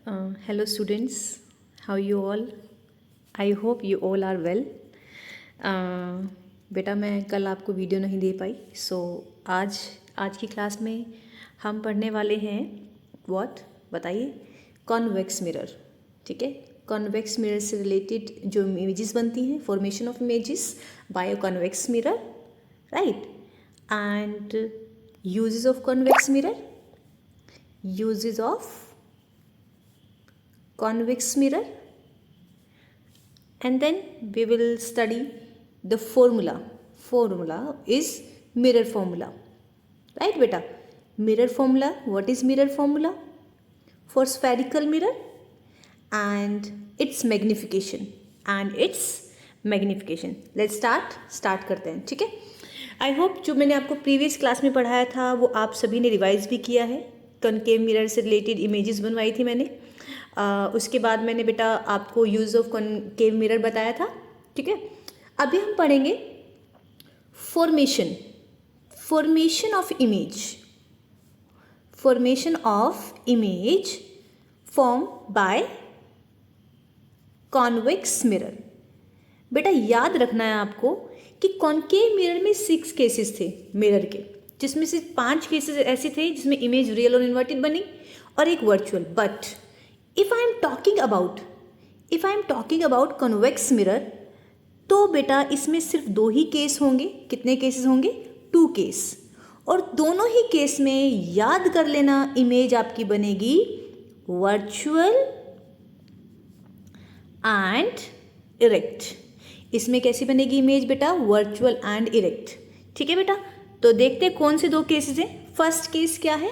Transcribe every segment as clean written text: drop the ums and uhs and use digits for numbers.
Hello students, how you all? I hope you all are well. बेटा मैं कल आपको वीडियो नहीं दे पाई, आज की क्लास में हम पढ़ने वाले हैं व्हाट बताइए, कॉन्वेक्स मिरर. ठीक है, कॉन्वेक्स मिरर से रिलेटेड जो इमेजेस बनती हैं, formation of images bye a convex mirror, right. And uses of convex mirror, uses of convex mirror, and then we will study the formula is mirror formula, right beta? Mirror formula, what is mirror formula for spherical mirror and its magnification let's start करते हैं. ठीक है, I hope जो मैंने आपको previous class में पढ़ाया था वो आप सभी ने रिवाइज भी किया है. कॉनकेव मिरर से रिलेटेड इमेजेस बनवाई थी मैंने. उसके बाद मैंने बेटा आपको यूज़ ऑफ कॉनकेव मिरर बताया था. ठीक है, अभी हम पढ़ेंगे formation of image form by convex mirror. बेटा याद रखना है आपको कि कॉनकेव मिरर में 6 केसेस थे मिरर के, जिसमें से 5 केसेस ऐसे थे जिसमें इमेज रियल और इन्वर्टेड बनी और एक virtual. But if I am talking about convex mirror, तो बेटा इसमें सिर्फ 2 ही केस होंगे. कितने केसेस होंगे? 2 केस. और दोनों ही केस में याद कर लेना, इमेज आपकी बनेगी वर्चुअल एंड इरेक्ट. इसमें कैसी बनेगी इमेज बेटा? Virtual and erect. ठीक है बेटा, तो देखते हैं कौन से 2 केसेस हैं. फर्स्ट केस क्या है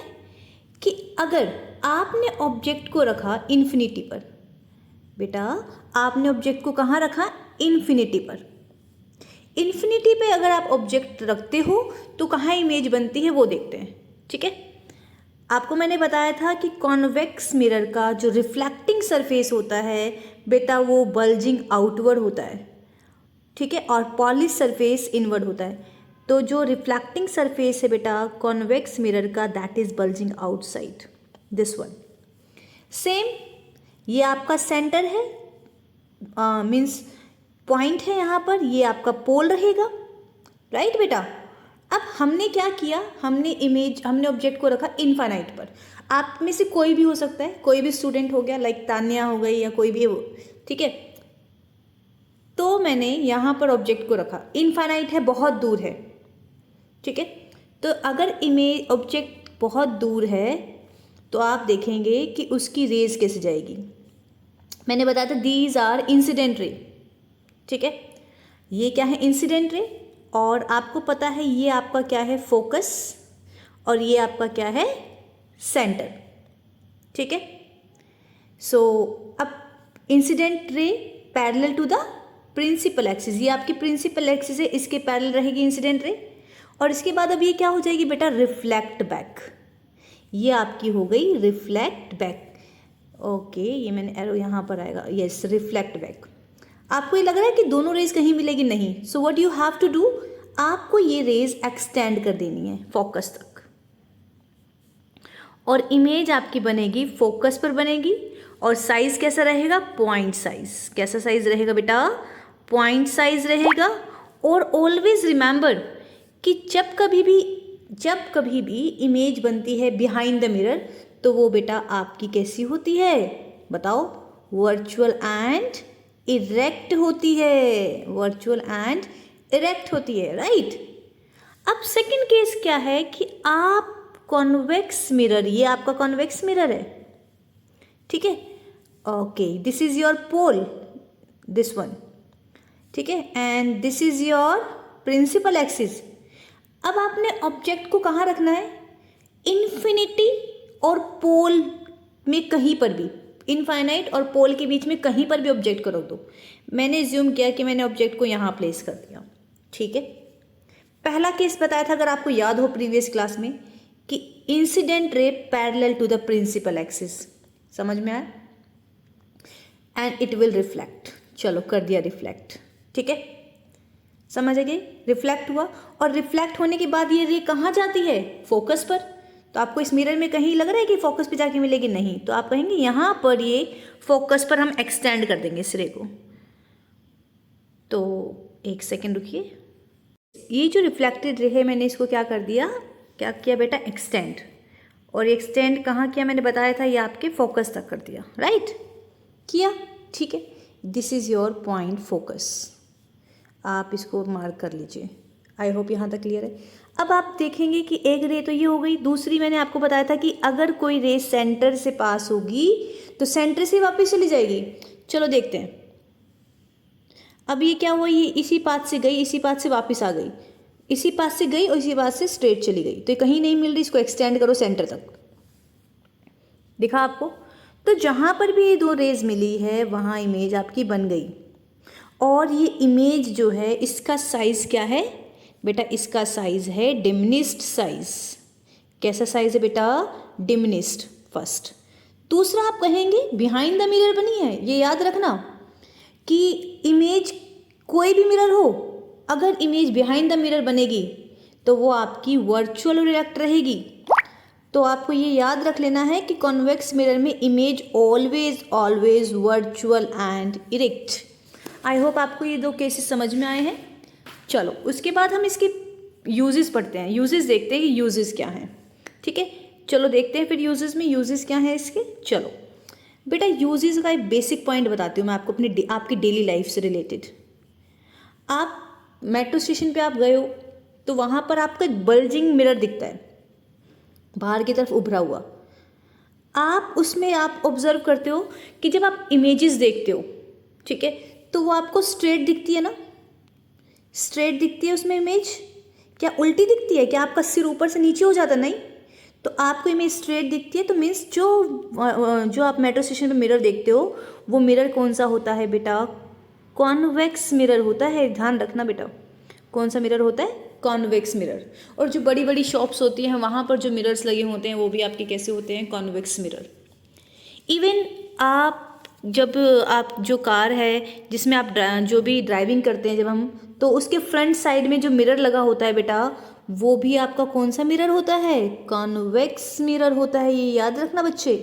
कि अगर आपने ऑब्जेक्ट को रखा इन्फिनिटी पर. बेटा आपने ऑब्जेक्ट को कहाँ रखा? इन्फिनिटी पर. इन्फिनिटी पे अगर आप ऑब्जेक्ट रखते हो तो कहाँ इमेज बनती है वो देखते हैं. ठीक है, आपको मैंने बताया था कि कॉन्वेक्स मिरर का जो रिफ्लेक्टिंग सरफेस होता है बेटा वो बल्जिंग आउटवर्ड होता है. ठीक है, और पॉलिश सरफेस इनवर्ड होता है. तो जो रिफ्लेक्टिंग सरफेस है बेटा कॉन्वेक्स मिरर का, that is bulging outside. This one same, ये आपका सेंटर है, मीन्स पॉइंट है यहाँ पर, ये आपका पोल रहेगा, राइट बेटा. अब हमने क्या किया, हमने ऑब्जेक्ट को रखा इनफाइनाइट पर. आप में से कोई भी हो सकता है, कोई भी स्टूडेंट हो गया, लाइक तान्या हो गई या कोई भी हो. ठीक है, तो मैंने यहाँ पर ऑब्जेक्ट को रखा, इनफाइनाइट है, बहुत दूर है. ठीक है, तो अगर इमेज ऑब्जेक्ट बहुत दूर है तो आप देखेंगे कि उसकी रेज कैसे जाएगी. मैंने बताया था दीज आर इंसिडेंट रे. ठीक है, ये क्या है? Incident ray. और आपको पता है ये आपका क्या है? फोकस. और ये आपका क्या है? सेंटर. ठीक है, सो अब incident ray parallel to the principal axis, ये आपकी प्रिंसिपल एक्सिस है, इसके पैरेलल रहेगी इंसिडेंट रे. और इसके बाद अब ये क्या हो जाएगी बेटा? Reflect back. ये आपकी हो गई रिफ्लेक्ट बैक. ओके, ये मैंने एरो यहाँ पर आएगा. Yes, reflect back. आपको ये लग रहा है कि दोनों रेज कहीं मिलेगी? नहीं. So what you have to do, आपको ये रेज एक्सटेंड कर देनी है फोकस तक, और इमेज आपकी बनेगी फोकस पर बनेगी. और साइज कैसा रहेगा? Point size. कैसा साइज रहेगा बेटा? पॉइंट साइज रहेगा. और ऑलवेज रिमेंबर कि जब कभी भी इमेज बनती है बिहाइंड द मिरर तो वो बेटा आपकी कैसी होती है बताओ? वर्चुअल एंड इरेक्ट होती है. वर्चुअल एंड इरेक्ट होती है, राइट. अब सेकंड केस क्या है कि आप कॉन्वेक्स मिरर, ये आपका कॉन्वेक्स मिरर है. ठीक है, okay, this is your pole, this one. ठीक है, and this is your principal axis. अब आपने ऑब्जेक्ट को कहाँ रखना है? इन्फिनिटी और पोल में कहीं पर भी, इनफाइनाइट और पोल के बीच में कहीं पर भी ऑब्जेक्ट को रख दो. मैंने एज्यूम किया कि मैंने ऑब्जेक्ट को यहाँ प्लेस कर दिया. ठीक है, पहला केस बताया था अगर आपको याद हो प्रीवियस क्लास में कि incident ray parallel to the principal axis. समझ में आया? And it will reflect. चलो कर दिया रिफ्लेक्ट. ठीक है, समझ गए? रिफ्लेक्ट हुआ, और रिफ्लेक्ट होने के बाद ये रे कहाँ जाती है? फोकस पर. तो आपको इस मिरर में कहीं लग रहा है कि फोकस पे जाके मिलेगी, नहीं, तो आप कहेंगे यहाँ पर ये फोकस पर हम एक्सटेंड कर देंगे इस रे को। तो एक सेकेंड रुकिए, ये जो रिफ्लेक्टेड रे है मैंने इसको क्या कर दिया, क्या किया बेटा, एक्सटेंड। और एक्सटेंड कहाँ किया मैंने बताया था, ये आपके फोकस तक कर दिया, राइट किया, ठीक है। This is your point focus, आप इसको मार्क कर लीजिए। आई होप यहाँ तक क्लियर है। अब आप देखेंगे कि एक रे तो ये हो गई, दूसरी मैंने आपको बताया था कि अगर कोई रे सेंटर से पास होगी तो सेंटर से वापस चली जाएगी। चलो देखते हैं, अब ये क्या हुआ, ये इसी पाथ से गई, इसी पाथ से वापस आ गई, इसी पाथ से गई और इसी पाथ से स्ट्रेट चली गई, तो ये कहीं नहीं मिल रही, इसको एक्सटेंड करो सेंटर तक, दिखा आपको। तो जहाँ पर भी ये दो रेज मिली है वहाँ इमेज आपकी बन गई। और ये इमेज जो है इसका साइज़ क्या है बेटा, इसका साइज़ है डिमिनिश्ड साइज। कैसा साइज है बेटा, डिमिनिश्ड फर्स्ट। दूसरा आप कहेंगे बिहाइंड द मिरर बनी है, ये याद रखना कि इमेज कोई भी मिरर हो, अगर इमेज बिहाइंड द मिरर बनेगी तो वो आपकी वर्चुअल रिएक्ट रहेगी। तो आपको ये याद रख लेना है कि कॉन्वेक्स मिरर में image always virtual and erect. I hope आपको ये दो केसेस समझ में आए हैं। चलो उसके बाद हम इसके यूजेस पढ़ते हैं, यूजेस देखते हैं कि यूजेस क्या हैं, ठीक है। चलो देखते हैं फिर यूजेस में यूजेस क्या हैं इसके। चलो बेटा यूजेस का एक बेसिक पॉइंट बताती हूँ मैं आपको आपकी डेली लाइफ से रिलेटेड। आप मेट्रो स्टेशन पे आप गए हो तो वहाँ पर आपको एक बल्जिंग मिरर दिखता है बाहर की तरफ उभरा हुआ। आप उसमें आप ऑब्जर्व करते हो कि जब आप इमेजेस देखते हो, ठीक है, तो वो आपको स्ट्रेट दिखती है ना, स्ट्रेट दिखती है उसमें इमेज, क्या उल्टी दिखती है, क्या आपका सिर ऊपर से नीचे हो जाता, नहीं, तो आपको इमेज स्ट्रेट दिखती है। तो मीन्स जो आप मेट्रो स्टेशन पे मिरर देखते हो वो मिरर कौन सा होता है बेटा, कॉन्वेक्स मिरर होता है। ध्यान रखना बेटा, कौन सा मिरर होता है, कॉन्वेक्स मिरर। और जो बड़ी बड़ी शॉप्स होती हैं वहाँ पर जो मिरर्स लगे होते हैं वो भी आपके कैसे होते हैं, कॉन्वेक्स मिरर। इवन आप जब आप जो कार है जिसमें आप जो भी ड्राइविंग करते हैं जब हम, तो उसके फ्रंट साइड में जो मिरर लगा होता है बेटा वो भी आपका कौन सा मिरर होता है, कॉन्वेक्स मिरर होता है। ये याद रखना बच्चे,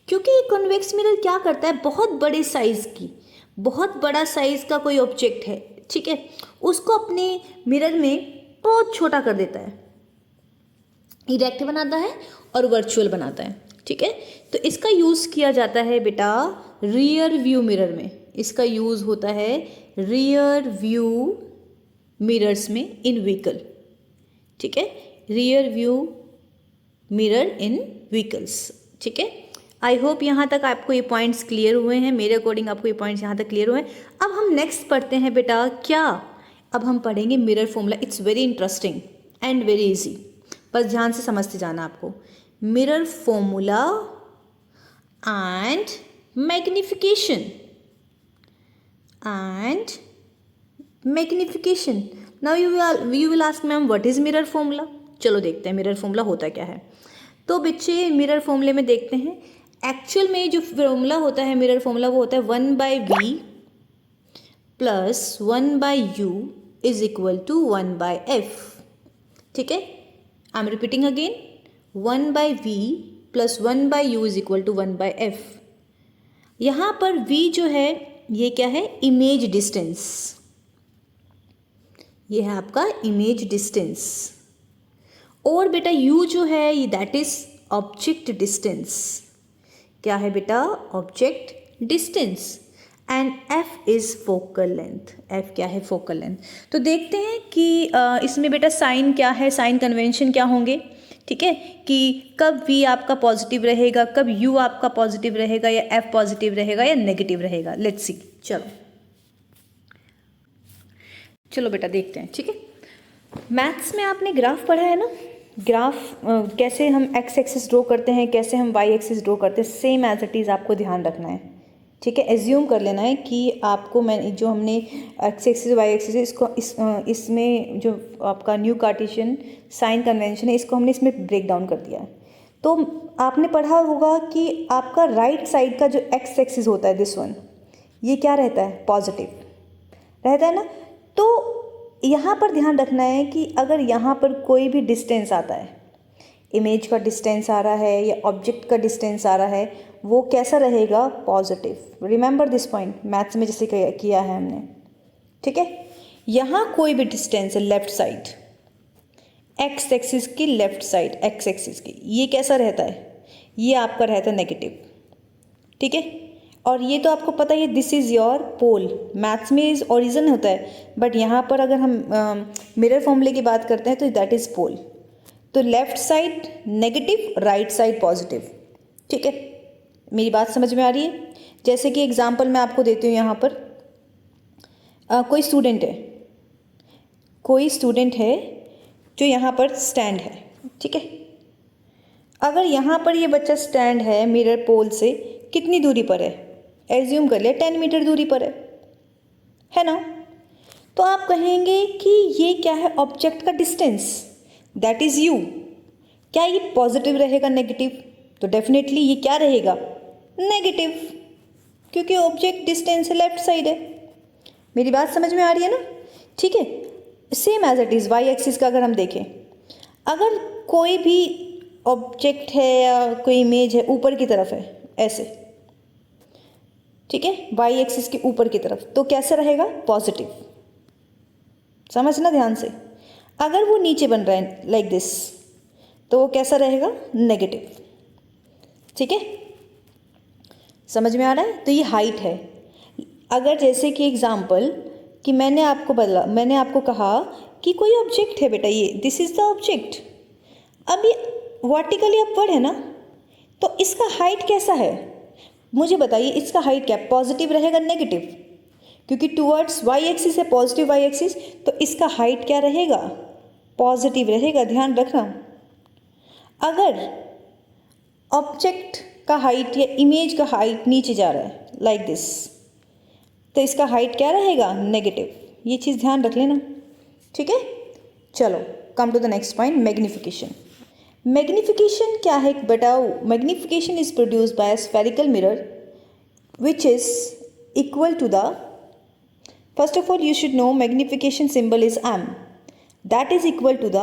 क्योंकि ये कॉन्वेक्स मिरर क्या करता है, बहुत बड़े साइज़ की, बहुत बड़ा साइज़ का कोई ऑब्जेक्ट है, ठीक है, उसको अपने मिरर में बहुत छोटा कर देता है, इरेक्ट बनाता है और वर्चुअल बनाता है, ठीक है। तो इसका यूज़ किया जाता है बेटा रियर व्यू मिरर में, इसका यूज़ होता है रियर व्यू मिरर्स में इन व्हीकल, ठीक है, रियर व्यू मिरर इन व्हीकल्स, ठीक है। आई होप यहाँ तक आपको ये पॉइंट्स क्लियर हुए हैं, मेरे अकॉर्डिंग आपको ये पॉइंट्स यहाँ तक क्लियर हुए हैं। अब हम नेक्स्ट पढ़ते हैं बेटा क्या, अब हम पढ़ेंगे mirror formula. It's very interesting and very easy, बस ध्यान से समझते जाना आपको। Mirror formula and magnification, now you will ask ma'am what is mirror formula. चलो देखते हैं मिरर फॉर्मूला होता क्या है। तो बच्चे मिरर फॉर्मूले में देखते हैं, एक्चुअल में जो फॉर्मूला होता है मिरर फॉर्मूला वो होता है 1/v plus 1/u is equal to 1/f, ठीक है। I am repeating again, 1/v plus 1/u is equal to 1/f। यहाँ पर v जो है ये क्या है, इमेज डिस्टेंस, ये है आपका इमेज डिस्टेंस। और बेटा u जो है ये दैट इज ऑब्जेक्ट डिस्टेंस, क्या है बेटा, object distance. And f is focal length, f क्या है, फोकल लेंथ। तो देखते हैं कि इसमें बेटा साइन क्या है, साइन कन्वेंशन क्या होंगे, ठीक है, कि कब v आपका पॉजिटिव रहेगा, कब u आपका पॉजिटिव रहेगा, या f पॉजिटिव रहेगा या नेगेटिव रहेगा। लेट्स सी, चलो बेटा देखते हैं, ठीक है। मैथ्स में आपने ग्राफ पढ़ा है ना, ग्राफ कैसे हम एक्स एक्सिस ड्रॉ करते हैं, कैसे हम वाई एक्सिस ड्रॉ करते हैं, सेम एज इट इज़ आपको ध्यान रखना है, ठीक है। एज्यूम कर लेना है कि आपको मैं जो हमने एक्स एक्सिस वाई एक्सिस इसको इसमें जो आपका न्यू कार्टेशियन साइन कन्वेंशन है इसको हमने इसमें ब्रेक डाउन कर दिया है। तो आपने पढ़ा होगा कि आपका राइट साइड का जो एक्स एक्सिस होता है दिस वन, ये क्या रहता है, पॉजिटिव रहता है ना। तो यहाँ पर ध्यान रखना है कि अगर यहाँ पर कोई भी डिस्टेंस आता है, इमेज का डिस्टेंस आ रहा है या ऑब्जेक्ट का डिस्टेंस आ रहा है, वो कैसा रहेगा? Positive. Remember this point, maths में जैसे किया है हमने, ठीक है। यहाँ कोई भी डिस्टेंस है लेफ्ट साइड, एक्स एक्सिस की लेफ्ट साइड, एक्स एक्सिस की, ये कैसा रहता है? ये आपका रहता है नेगेटिव, ठीक है। और ये तो आपको पता ही है, this is your pole. Maths में इज ओरिजिन होता है, बट यहाँ पर अगर हम मिरर फॉर्मूले की बात करते हैं तो दैट इज़ पोल। तो left side negative, right side positive, ठीक है। मेरी बात समझ में आ रही है? जैसे कि एग्जांपल मैं आपको देती हूँ यहाँ पर, कोई स्टूडेंट है जो यहाँ पर स्टैंड है, ठीक है। अगर यहाँ पर ये बच्चा स्टैंड है मिरर पोल से कितनी दूरी पर है? एज्यूम कर लिया 10 मीटर दूरी पर है ना। तो आप कहेंगे कि ये क्या है? ऑब्जेक्ट का डिस्टेंस, दैट इज़ यू। क्या ये पॉजिटिव रहेगा नेगेटिव? तो डेफिनेटली ये क्या रहेगा? नेगेटिव, क्योंकि ऑब्जेक्ट डिस्टेंस लेफ्ट साइड है। मेरी बात समझ में आ रही है ना? ठीक है। Same as it is y axis का अगर हम देखें, अगर कोई भी ऑब्जेक्ट है या कोई इमेज है ऊपर की तरफ है ऐसे, ठीक है, वाई एक्सिस के ऊपर की तरफ, तो कैसे रहेगा? पॉजिटिव। समझना ध्यान से। अगर वो नीचे बन रहा है लाइक दिस, तो वो कैसा रहेगा? नेगेटिव, ठीक है। समझ में आ रहा है? तो ये हाइट है। अगर जैसे कि एग्जाम्पल कि मैंने आपको कहा कि कोई ऑब्जेक्ट है बेटा, ये दिस इज द ऑब्जेक्ट, अब ये वर्टिकली अपवर्ड है ना, तो इसका हाइट कैसा है? मुझे बताइए, इसका हाइट क्या? पॉजिटिव रहेगा नेगेटिव? क्योंकि टूवर्ड्स वाई एक्सिस है, पॉजिटिव वाई एक्सिस, तो इसका हाइट क्या रहेगा? पॉजिटिव रहेगा, ध्यान रखना। अगर ऑब्जेक्ट का हाइट या इमेज का हाइट नीचे जा रहा है लाइक दिस, तो इसका हाइट क्या रहेगा? नेगेटिव। ये चीज़ ध्यान रख लेना, ठीक है। चलो come to the next point, magnification. Magnification क्या है बताओ? Magnification is produced by a spherical mirror which is equal to the, first of all you should know magnification symbol is m, that is equal to the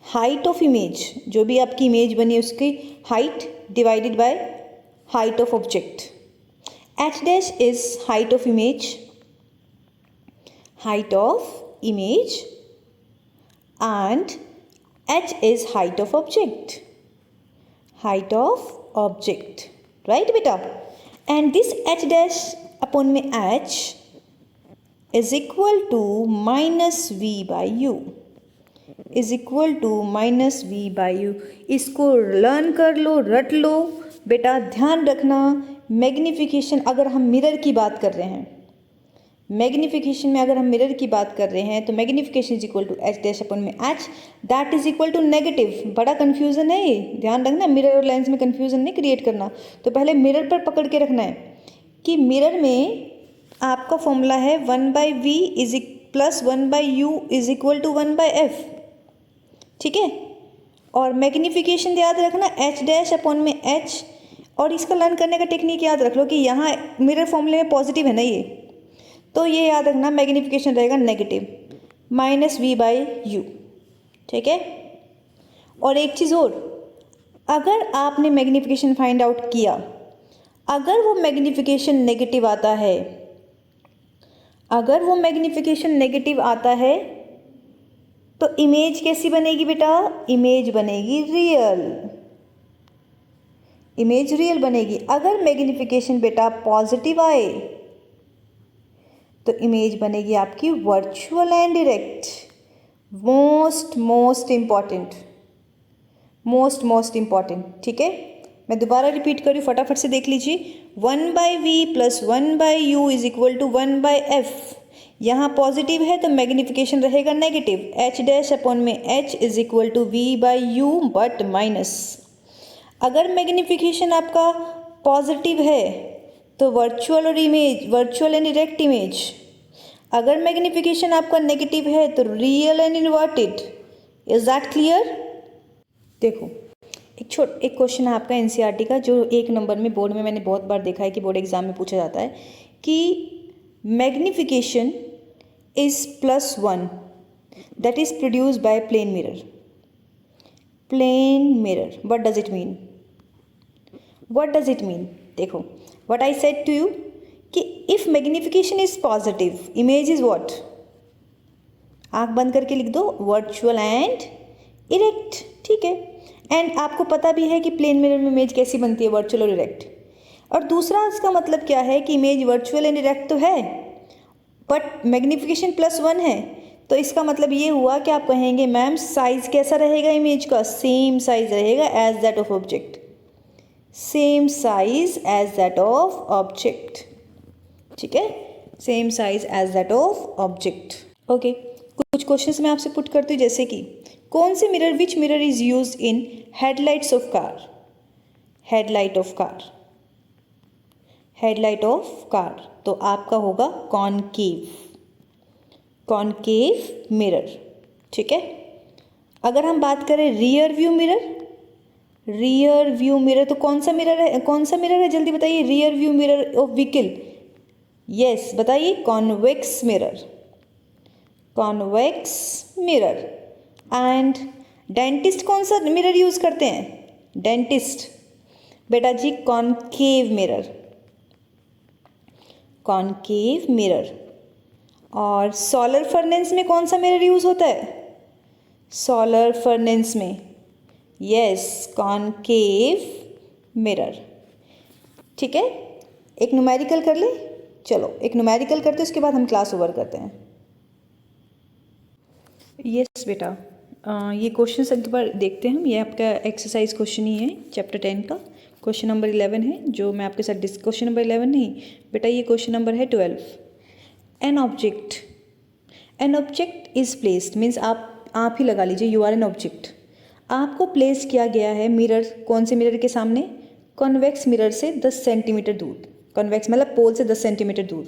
height of image, जो भी आपकी image बनी है उसकी height divided by height of object. h dash is height of image and h is height of object, right beta? And this h dash upon में h is equal to minus v by u, इसको learn कर लो, रट लो बेटा, ध्यान रखना। Magnification अगर हम mirror की बात कर रहे हैं, तो magnification is equal to H dash upon में H, that is equal to negative. बड़ा कन्फ्यूजन है ये, ध्यान रखना, मिरर और लेंस में कन्फ्यूजन नहीं क्रिएट करना। तो पहले मिरर पर पकड़ के रखना है कि मिरर में आपका फॉर्मूला है 1/v is plus 1/u is equal to 1/f, ठीक है। और मैग्निफिकेशन याद रखना एच डैश अपॉन में एच, और इसका लर्न करने का टेक्निक याद रख लो कि यहाँ मिरर फॉर्मूले में पॉजिटिव है ना ये, तो ये याद रखना मैग्निफिकेशन रहेगा नेगेटिव -v/u, ठीक है। और एक चीज़ और, अगर आपने मैग्निफिकेशन फाइंड आउट किया, अगर वो मैग्निफिकेशन नेगेटिव आता है, तो इमेज कैसी बनेगी बेटा? इमेज बनेगी रियल बनेगी। अगर मैग्निफिकेशन बेटा पॉजिटिव आए तो इमेज बनेगी आपकी virtual and direct. Most important, ठीक है। मैं दोबारा रिपीट करूँ, फटाफट से देख लीजिए। 1/v plus 1/u is equal to 1/f। यहाँ पॉजिटिव है तो मैग्निफिकेशन रहेगा नेगेटिव, h डैश अपॉन में h is equal to v/u but minus. अगर मैग्निफिकेशन आपका पॉजिटिव है तो वर्चुअल एंड डायरेक्ट इमेज। अगर मैग्निफिकेशन आपका नेगेटिव है तो real and inverted. Is that clear? देखो एक क्वेश्चन है आपका एनसीईआरटी का, जो 1 नंबर में बोर्ड में मैंने बहुत बार देखा है कि बोर्ड एग्जाम में पूछा जाता है कि magnification is +1 that is produced by plane mirror. Plane mirror, what does it mean? What does it mean? देखो, what I said to you कि if magnification is positive, image is what? आंख बंद करके लिख दो, वर्चुअल एंड इरेक्ट, ठीक है। And आपको पता भी है कि प्लेन मिरर में इमेज कैसी बनती है, वर्चुअल और इरेक्ट। और दूसरा इसका मतलब क्या है कि इमेज वर्चुअल एंड इरेक्ट तो है, बट मैग्निफिकेशन +1 है, तो इसका मतलब ये हुआ कि आप कहेंगे मैम साइज कैसा रहेगा इमेज का? सेम साइज रहेगा as that of object, same size as that of object, ठीक है, same size as that of object. Okay, कुछ क्वेश्चंस मैं आपसे पुट करती हूँ, जैसे कि कौन से mirror, which mirror is used in headlights of car? Headlight of car, headlight of car, तो आपका होगा कॉनकेव, कॉनकेव मिरर, ठीक है। अगर हम बात करें rear view mirror, rear view mirror तो कौन सा मिरर है, कौन सा मिरर है जल्दी बताइए? Rear view mirror of vehicle, yes बताइए, convex mirror, convex mirror. And dentist कौन सा मिरर यूज करते हैं? डेंटिस्ट बेटा जी कॉनकेव मिरर, कॉनकेव मिरर। और सोलर फर्नेस में कौन सा मिरर यूज होता है? सोलर फर्नेस में, यस, कॉनकेव मिरर, ठीक है। एक न्यूमेरिकल कर ले, चलो एक न्यूमेरिकल करते हैं, उसके बाद हम क्लास ओवर करते हैं। यस बेटा, ये क्वेश्चन एक बार देखते हैं हम। ये आपका एक्सरसाइज क्वेश्चन ही है, चैप्टर 10 का क्वेश्चन नंबर 11 है, जो मैं आपके साथ क्वेश्चन नंबर 11 नहीं बेटा, ये क्वेश्चन नंबर है 12। An object is placed, means आप ही लगा लीजिए, यू आर एन ऑब्जेक्ट, आपको प्लेस किया गया है मिरर, कौन से मिरर के सामने? कॉन्वेक्स मिरर से 10 सेंटीमीटर दूर, कॉन्वेक्स मतलब पोल से 10 सेंटीमीटर दूर,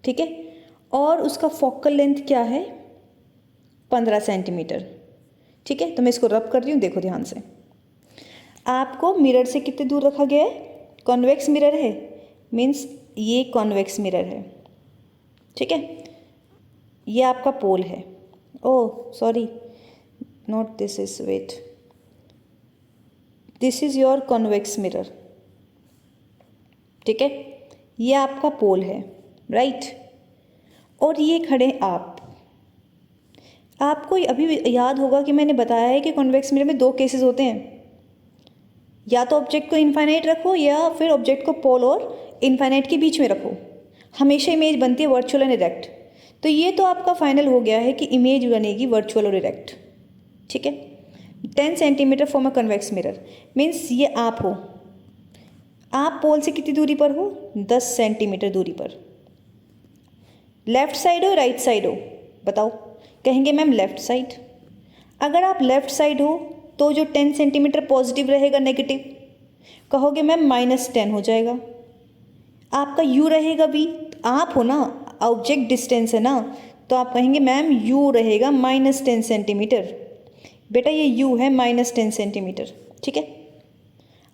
ठीक है। और उसका फोकल लेंथ क्या है? 15 सेंटीमीटर, ठीक है। तो मैं इसको रब कर रही हूँ, देखो ध्यान से। आपको मिरर से कितने दूर रखा गया है? कॉन्वेक्स मिरर है, मीन्स ये कॉन्वेक्स मिरर है, ठीक है। ये आपका पोल है, oh sorry, not this is, wait, this is your convex mirror, ठीक है। ये आपका पोल है, राइट। और ये खड़े आपको अभी याद होगा कि मैंने बताया है कि कॉन्वेक्स मिरर में 2 केसेस होते हैं, या तो ऑब्जेक्ट को इनफाइनाइट रखो या फिर ऑब्जेक्ट को पोल और इनफाइनाइट के बीच में रखो, हमेशा इमेज बनती है वर्चुअल एंड इरेक्ट। तो ये तो आपका फाइनल हो गया है कि इमेज बनेगी वर्चुअल और इरेक्ट, ठीक है। 10 centimetre for a convex mirror, means ये आप हो, आप पोल से कितनी दूरी पर हो? 10 सेंटीमीटर दूरी पर। लेफ्ट साइड हो राइट साइड हो, बताओ? कहेंगे मैम लेफ्ट साइड। अगर आप लेफ्ट साइड हो तो जो 10 सेंटीमीटर पॉजिटिव रहेगा, नेगेटिव, कहोगे मैम -10 हो जाएगा। आपका यू रहेगा भी, आप हो ना, ऑब्जेक्ट डिस्टेंस है ना, तो आप कहेंगे मैम यू रहेगा -10 सेंटीमीटर। बेटा ये यू है -10 सेंटीमीटर, ठीक है।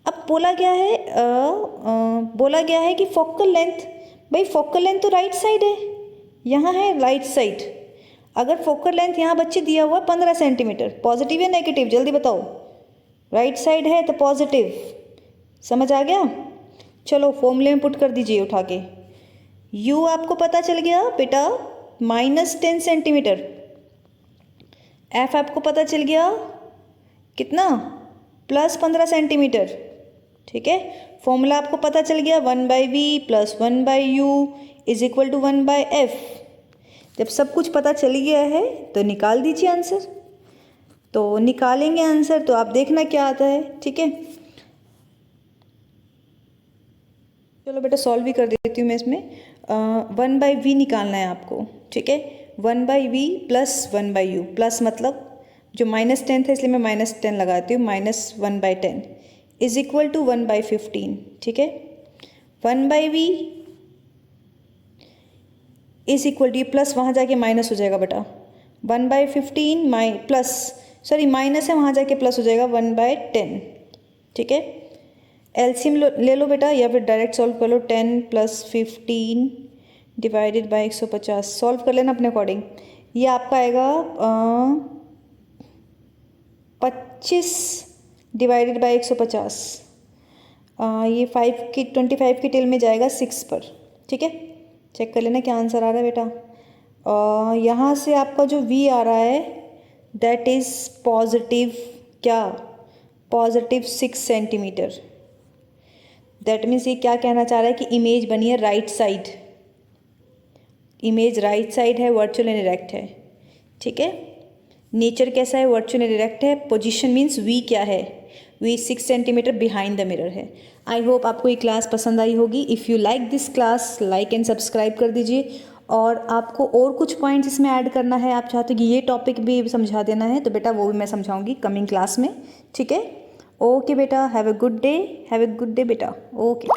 अब बोला गया है कि फोकल लेंथ, भाई फोकल लेंथ तो राइट साइड है, यहाँ है राइट साइड। अगर फोकल लेंथ यहाँ बच्चे दिया हुआ 15 सेंटीमीटर, पॉजिटिव या नेगेटिव जल्दी बताओ? राइट साइड है तो पॉजिटिव, समझ आ गया? चलो फॉर्मूले में पुट कर दीजिए उठा के। यू आपको पता चल गया बेटा -10 सेंटीमीटर, एफ आपको पता चल गया कितना? +15 सेंटीमीटर, ठीक है। फॉर्मूला आपको पता चल गया 1/v + 1/u = 1/f। जब सब कुछ पता चल गया है तो निकाल दीजिए आंसर। तो निकालेंगे आंसर तो आप देखना क्या आता है, ठीक है। चलो बेटा सॉल्व भी कर देती हूँ मैं इसमें। 1/v निकालना है आपको, ठीक है। 1/v + 1/u, प्लस मतलब जो -10 था इसलिए मैं -10 लगाती हूँ, -1/10 = 1/15, ठीक है। 1/v = प्लस वहाँ जाके माइनस हो जाएगा बेटा, 1/15 प्लस, सॉरी माइनस है वहाँ जाके प्लस हो जाएगा 1/10, ठीक है। एलसीएम ले लो बेटा या फिर डायरेक्ट सॉल्व कर लो। 10 + 15 / 150 सॉल्व कर लेना अपने अकॉर्डिंग। ये आपका आएगा 25 डिवाइडेड बाई 150, ये 25 की टेल में जाएगा 6 पर। ठीक है, चेक कर लेना क्या आंसर आ रहा है बेटा। यहाँ से आपका जो v आ रहा है दैट इज़ पॉजिटिव, क्या, पॉजिटिव 6 सेंटीमीटर। दैट मीन्स ये क्या कहना चाह रहा है कि इमेज बनी है right side, image right side है, वर्चुअल एंड इरेक्ट है। ठीक है, नेचर कैसा है, वर्चुअल एंड इरेक्ट है। पोजीशन मीन्स v क्या है, v 6 centimetre behind the mirror है। आई होप आपको ये क्लास पसंद आई होगी। If you like this class, like and subscribe कर दीजिए। और आपको और कुछ पॉइंट्स इसमें ऐड करना है, आप चाहते हो कि ये टॉपिक भी समझा देना है, तो बेटा वो भी मैं समझाऊंगी कमिंग क्लास में। ठीक है, ओके बेटा, have a good day, have a good day बेटा, ओके।